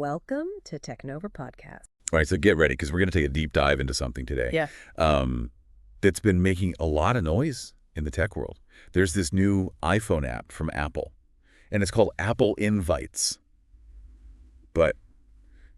Welcome to Technova Podcast. All right, so get ready because we're going to take a deep dive into something today. Yeah. That's been making a lot of noise in the tech world. There's this new iPhone app from Apple, and it's called Apple Invites. But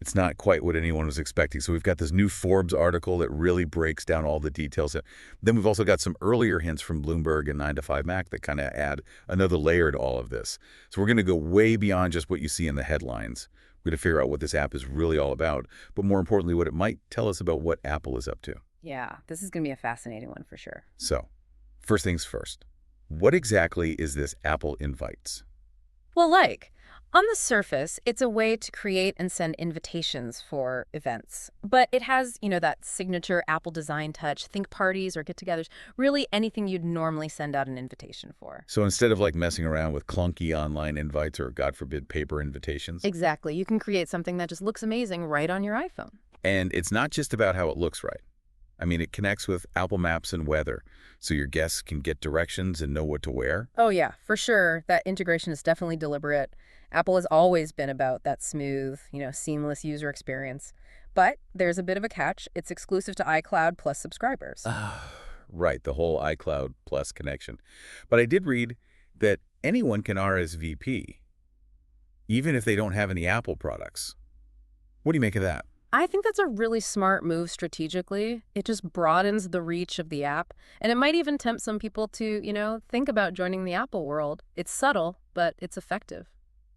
it's not quite what anyone was expecting. So we've got this new Forbes article that really breaks down all the details. Then we've also got some earlier hints from Bloomberg and 9to5Mac that kind of add another layer to all of this. So we're going to go way beyond just what you see in the headlines. We're going to figure out what this app is really all about, but more importantly, what it might tell us about what Apple is up to. Yeah, this is going to be a fascinating one for sure. So, first things first. What exactly is this Apple Invites? Well, on the surface, it's a way to create and send invitations for events. But it has, that signature Apple design touch. Think parties or get-togethers, really anything you'd normally send out an invitation for. So instead of messing around with clunky online invites or, God forbid, paper invitations? Exactly. You can create something that just looks amazing right on your iPhone. And it's not just about how it looks right. I mean, it connects with Apple Maps and weather, so your guests can get directions and know what to wear. Oh, yeah, for sure. That integration is definitely deliberate. Apple has always been about that smooth, seamless user experience. But there's a bit of a catch. It's exclusive to iCloud Plus subscribers. Right, the whole iCloud Plus connection. But I did read that anyone can RSVP, even if they don't have any Apple products. What do you make of that? I think that's a really smart move strategically. It just broadens the reach of the app, and it might even tempt some people to, think about joining the Apple world. It's subtle, but it's effective.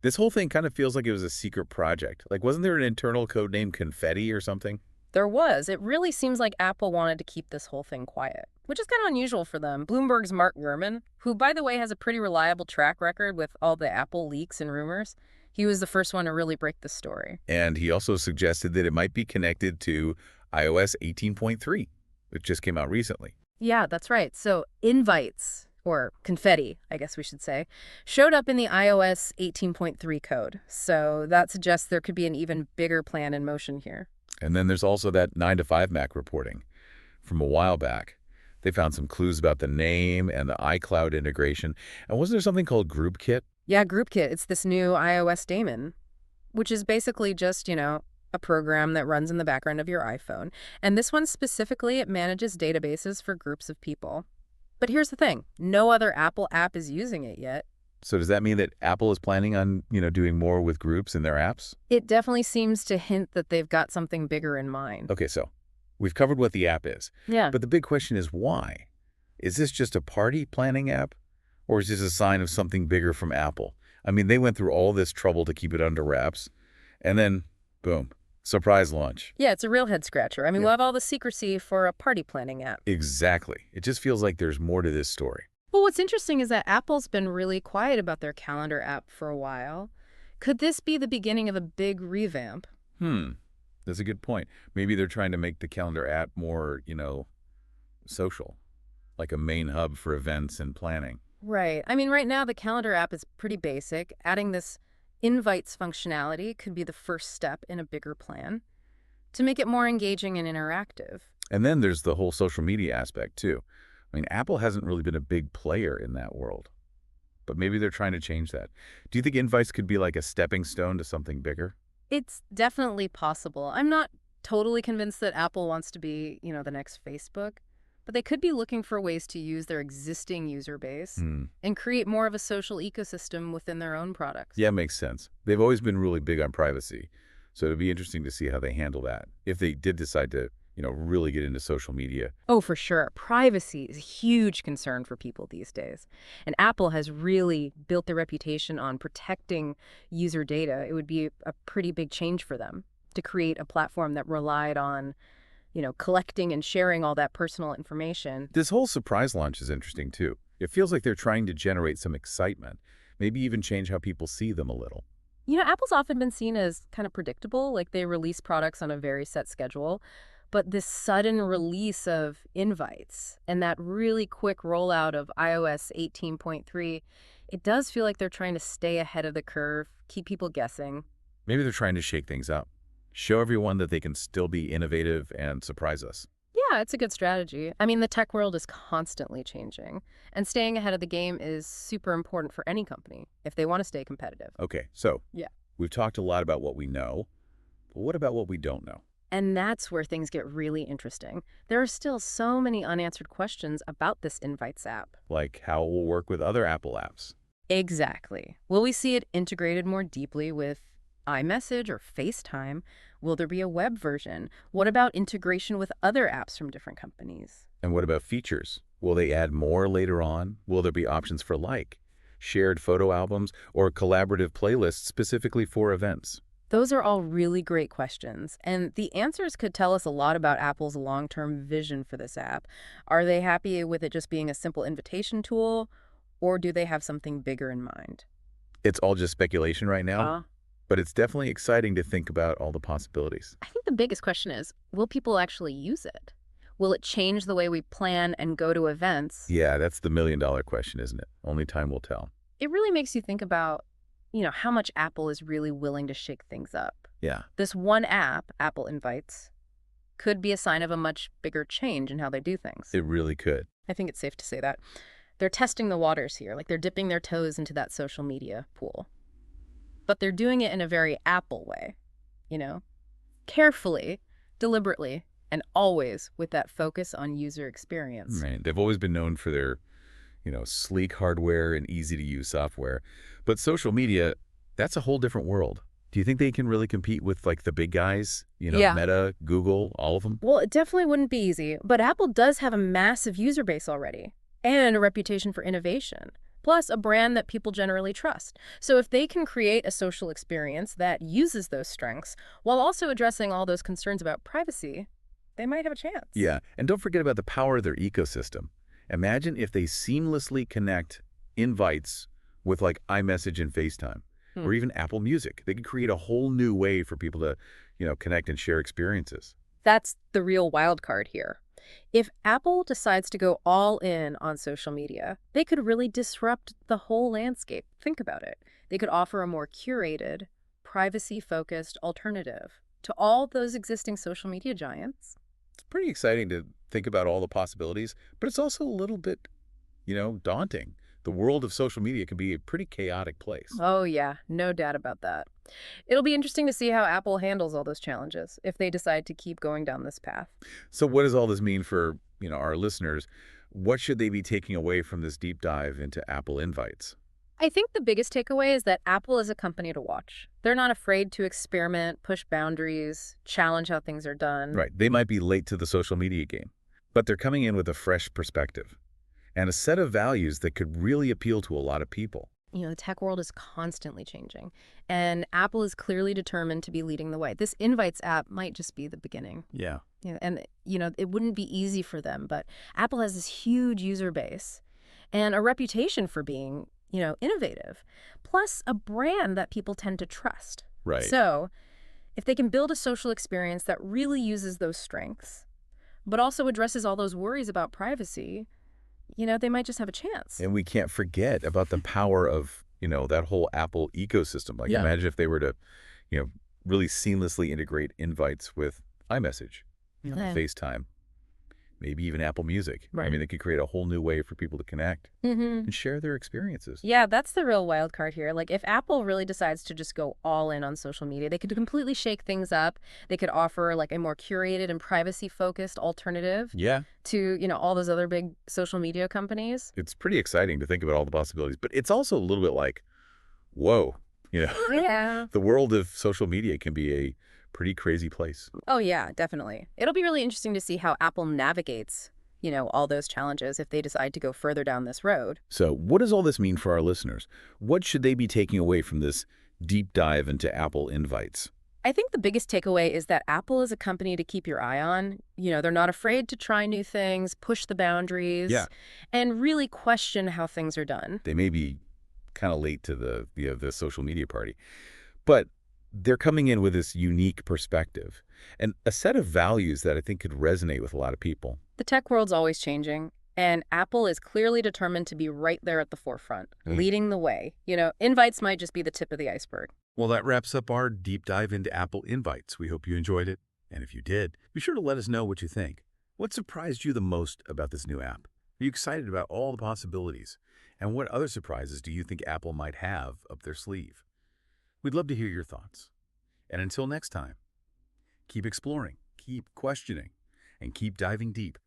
This whole thing kind of feels like it was a secret project. Wasn't there an internal code named Confetti or something? There was. It really seems like Apple wanted to keep this whole thing quiet, which is kind of unusual for them. Bloomberg's Mark Gurman, who, by the way, has a pretty reliable track record with all the Apple leaks and rumors, he was the first one to really break the story. And he also suggested that it might be connected to iOS 18.3, which just came out recently. Yeah, that's right. So invites, or confetti, I guess we should say, showed up in the iOS 18.3 code. So that suggests there could be an even bigger plan in motion here. And then there's also that 9to5Mac reporting from a while back. They found some clues about the name and the iCloud integration. And wasn't there something called GroupKit? Yeah, GroupKit. It's this new iOS daemon, which is basically just, a program that runs in the background of your iPhone. And this one specifically, it manages databases for groups of people. But here's the thing. No other Apple app is using it yet. So does that mean that Apple is planning on, doing more with groups in their apps? It definitely seems to hint that they've got something bigger in mind. Okay, so we've covered what the app is. Yeah. But the big question is why? Is this just a party planning app? Or is this a sign of something bigger from Apple? I mean, they went through all this trouble to keep it under wraps. And then, boom, surprise launch. Yeah, it's a real head-scratcher. I mean, we'll have all the secrecy for a party planning app. Exactly. It just feels like there's more to this story. Well, what's interesting is that Apple's been really quiet about their calendar app for a while. Could this be the beginning of a big revamp? That's a good point. Maybe they're trying to make the calendar app more, social, like a main hub for events and planning. Right. I mean, right now, the calendar app is pretty basic. Adding this invites functionality could be the first step in a bigger plan to make it more engaging and interactive. And then there's the whole social media aspect, too. I mean, Apple hasn't really been a big player in that world, but maybe they're trying to change that. Do you think invites could be like a stepping stone to something bigger? It's definitely possible. I'm not totally convinced that Apple wants to be, the next Facebook, but they could be looking for ways to use their existing user base and create more of a social ecosystem within their own products. Yeah, makes sense. They've always been really big on privacy, so it'd be interesting to see how they handle that if they did decide to really get into social media. Oh, for sure. Privacy is a huge concern for people these days. And Apple has really built their reputation on protecting user data. It would be a pretty big change for them to create a platform that relied on, collecting and sharing all that personal information. This whole surprise launch is interesting, too. It feels like they're trying to generate some excitement, maybe even change how people see them a little. Apple's often been seen as kind of predictable, like they release products on a very set schedule. But this sudden release of invites and that really quick rollout of iOS 18.3, it does feel like they're trying to stay ahead of the curve, keep people guessing. Maybe they're trying to shake things up, show everyone that they can still be innovative and surprise us. Yeah, it's a good strategy. I mean, the tech world is constantly changing, and staying ahead of the game is super important for any company if they want to stay competitive. Okay, so Yeah. we've talked a lot about what we know. But what about what we don't know? And that's where things get really interesting. There are still so many unanswered questions about this Invites app. Like how it will work with other Apple apps. Exactly. Will we see it integrated more deeply with iMessage or FaceTime? Will there be a web version? What about integration with other apps from different companies? And what about features? Will they add more later on? Will there be options for shared photo albums, or collaborative playlists specifically for events? Those are all really great questions, and the answers could tell us a lot about Apple's long-term vision for this app. Are they happy with it just being a simple invitation tool, or do they have something bigger in mind? It's all just speculation right now, Uh, but it's definitely exciting to think about all the possibilities. I think the biggest question is, will people actually use it? Will it change the way we plan and go to events? Yeah, that's the million-dollar question, isn't it? Only time will tell. It really makes you think about, how much Apple is really willing to shake things up. Yeah, This one app, Apple Invites, could be a sign of a much bigger change in how they do things. it really could. I think it's safe to say that. They're testing the waters here, like they're dipping their toes into that social media pool. But they're doing it in a very Apple way, you know? Carefully, deliberately, and always with that focus on user experience. Right. They've always been known for their, sleek hardware and easy-to-use software. But social media, that's a whole different world. Do you think they can really compete with, the big guys? Yeah. Meta, Google, all of them? Well, it definitely wouldn't be easy, but Apple does have a massive user base already and a reputation for innovation, plus a brand that people generally trust. So if they can create a social experience that uses those strengths while also addressing all those concerns about privacy, they might have a chance. Yeah, and don't forget about the power of their ecosystem. Imagine if they seamlessly connect invites with iMessage and FaceTime, or even Apple Music. They could create a whole new way for people to, connect and share experiences. That's the real wild card here. If Apple decides to go all in on social media, they could really disrupt the whole landscape. Think about it. They could offer a more curated, privacy-focused alternative to all those existing social media giants. It's pretty exciting to think about all the possibilities, but it's also a little bit, daunting. The world of social media can be a pretty chaotic place. Oh, yeah, no doubt about that. It'll be interesting to see how Apple handles all those challenges if they decide to keep going down this path. So what does all this mean for, our listeners? What should they be taking away from this deep dive into Apple Invites? I think the biggest takeaway is that Apple is a company to watch. They're not afraid to experiment, push boundaries, challenge how things are done. Right. They might be late to the social media game, but they're coming in with a fresh perspective and a set of values that could really appeal to a lot of people. The tech world is constantly changing, and Apple is clearly determined to be leading the way. This Invites app might just be the beginning. Yeah. It wouldn't be easy for them, but Apple has this huge user base and a reputation for being, innovative, plus a brand that people tend to trust. Right. So if they can build a social experience that really uses those strengths, but also addresses all those worries about privacy, they might just have a chance. And we can't forget about the power of, that whole Apple ecosystem. Yeah. Imagine if they were to, really seamlessly integrate invites with iMessage, Yeah. FaceTime, maybe even Apple Music. I Right. mean, they could create a whole new way for people to connect and share their experiences. Yeah, that's the real wild card here. Like, if Apple really decides to just go all in on social media, they could completely shake things up. They could offer like a more curated and privacy-focused alternative Yeah. to, all those other big social media companies. It's pretty exciting to think about all the possibilities, but it's also a little bit like, whoa, Yeah. the world of social media can be a pretty crazy place. Oh, yeah, definitely. It'll be really interesting to see how Apple navigates, all those challenges if they decide to go further down this road. So what does all this mean for our listeners? What should they be taking away from this deep dive into Apple Invites? I think the biggest takeaway is that Apple is a company to keep your eye on. They're not afraid to try new things, push the boundaries, Yeah. and really question how things are done. They may be kind of late to the social media party, but they're coming in with this unique perspective and a set of values that I think could resonate with a lot of people. The tech world's always changing, and Apple is clearly determined to be right there at the forefront, leading the way. Invites might just be the tip of the iceberg. Well, that wraps up our deep dive into Apple Invites. We hope you enjoyed it. And if you did, be sure to let us know what you think. What surprised you the most about this new app? Are you excited about all the possibilities? And what other surprises do you think Apple might have up their sleeve? We'd love to hear your thoughts. And until next time, Keep exploring, keep questioning, and keep diving deep.